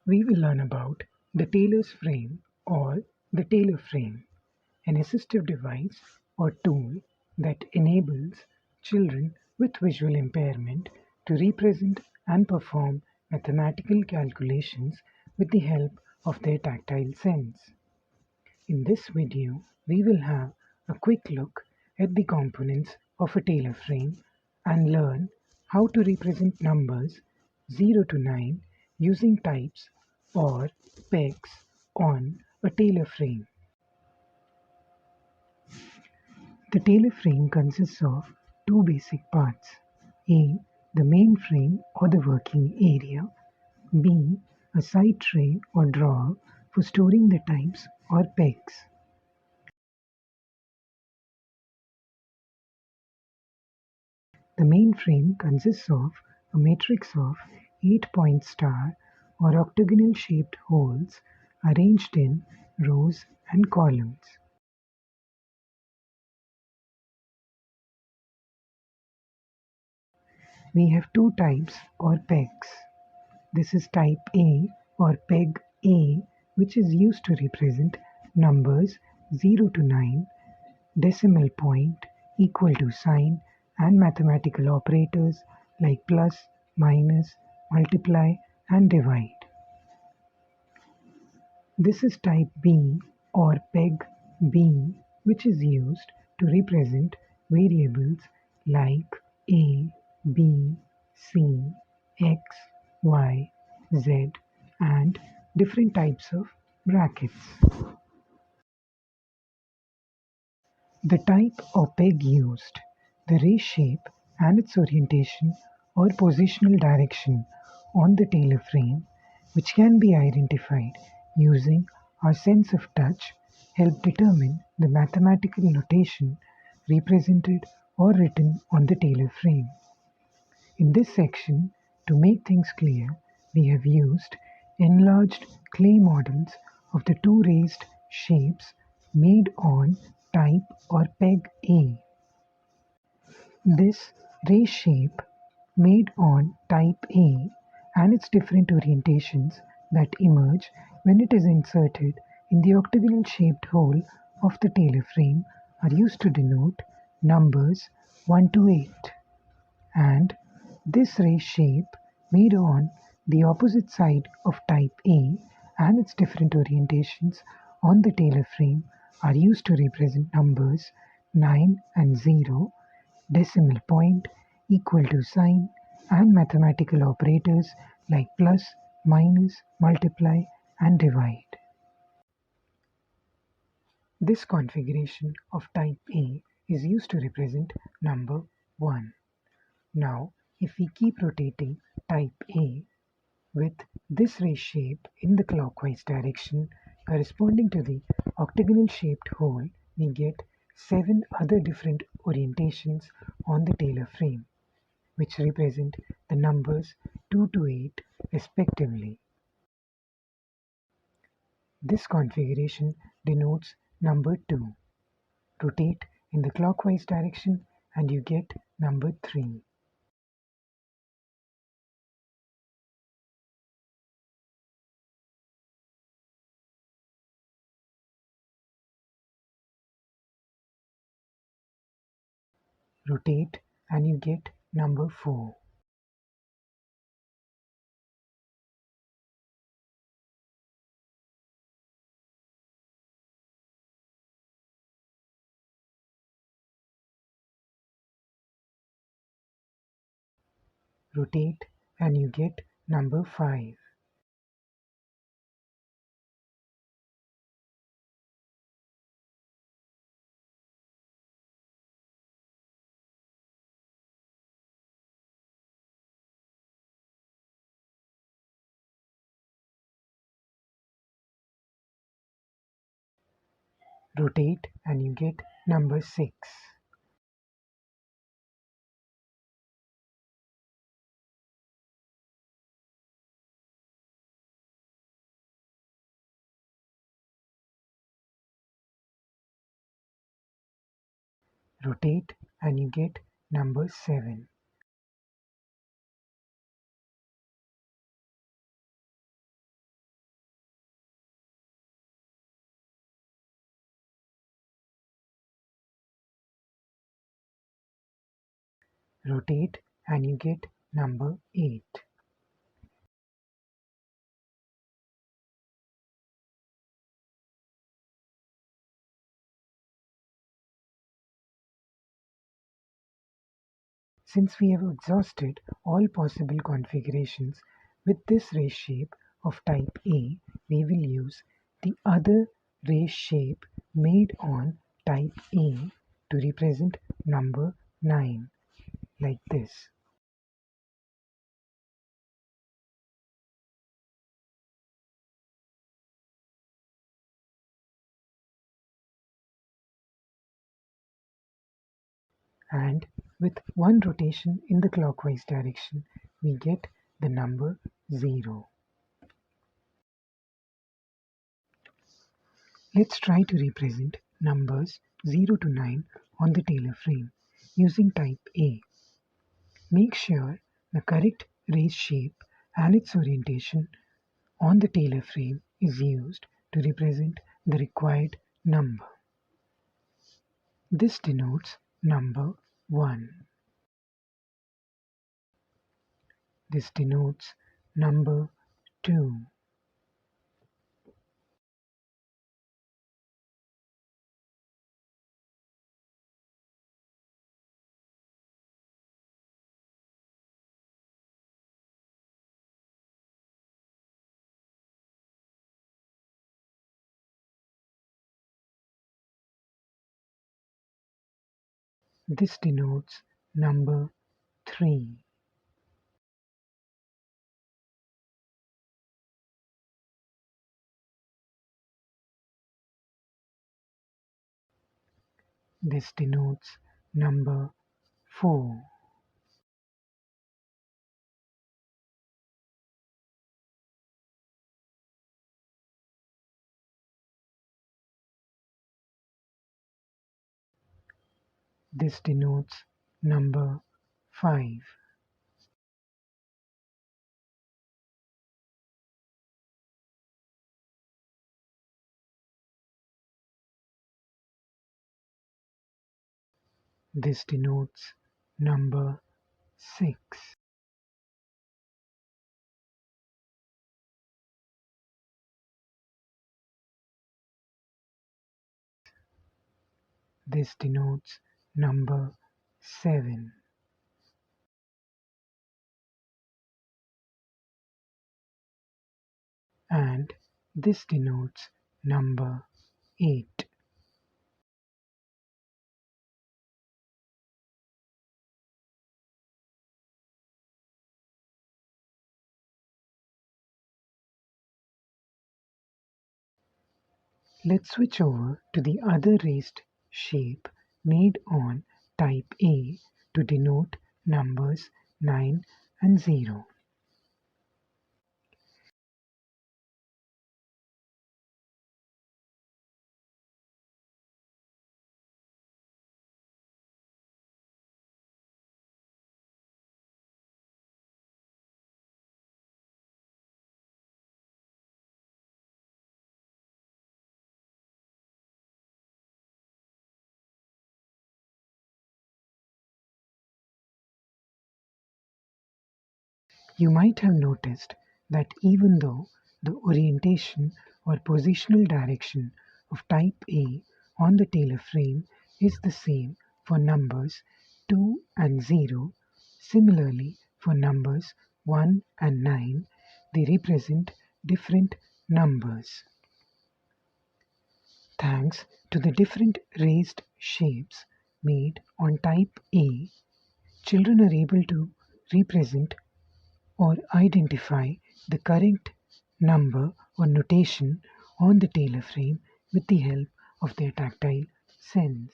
we will learn about the Taylor's frame or the Taylor frame, an assistive device or tool that enables children with visual impairment to represent and perform mathematical calculations with the help of their tactile sense. In this video, we will have a quick look at the components of a Taylor frame and learn how to represent numbers 0 to 9 using types or pegs on a Taylor frame. The Taylor frame consists of two basic parts: A. The main frame or the working area; B. A side tray or drawer for storing the types or pegs. The main frame consists of a matrix of 8-point star or octagonal shaped holes arranged in rows and columns. We have two types or pegs. This is type A or peg A, which is used to represent numbers 0 to 9, decimal point, equal to sign, and mathematical operators like plus, minus, multiply, and divide. This is type B or peg B, which is used to represent variables like A, B, C, X, Y, Z, and different types of brackets. The type or peg used, the ray shape and its orientation or positional direction on the Taylor frame, which can be identified using our sense of touch, help determine the mathematical notation represented or written on the Taylor frame. In this section, to make things clear, we have used enlarged clay models of the two raised shapes made on type or peg A. This ray shape made on type A and its different orientations that emerge when it is inserted in the octagonal shaped hole of the Taylor frame are used to denote numbers 1 to 8. And this ray shape made on the opposite side of type A and its different orientations on the Taylor frame are used to represent numbers 9 and 0, decimal point, equal to sign, and mathematical operators like plus, minus, multiply, and divide. This configuration of type A is used to represent number 1. Now, if we keep rotating type A with this ray shape in the clockwise direction corresponding to the octagonal shaped hole, we get 7 other different orientations on the Taylor frame, which represent the numbers 2 to 8 respectively. This configuration denotes number 2. Rotate in the clockwise direction and you get number 3. Rotate and you get number 4. Rotate and you get number 5. Rotate and you get number 6. Rotate and you get number 7. Rotate and you get number 8. Since we have exhausted all possible configurations with this race shape of type A, we will use the other race shape made on type A to represent number 9, like this. And with one rotation in the clockwise direction, we get the number 0. Let's try to represent numbers 0 to 9 on the Taylor frame using type A. Make sure the correct race shape and its orientation on the Taylor frame is used to represent the required number. This denotes number 1. This denotes number 2. This denotes number 3. This denotes number 4. This denotes number 5. This denotes number 6. This denotes number 7. And this denotes number 8. Let's switch over to the other raised shape made on type A to denote numbers 9 and 0. You might have noticed that even though the orientation or positional direction of type A on the Taylor frame is the same for numbers 2 and 0, similarly for numbers 1 and 9, they represent different numbers. Thanks to the different raised shapes made on type A, children are able to represent or identify the correct number or notation on the Taylor frame with the help of their tactile sense.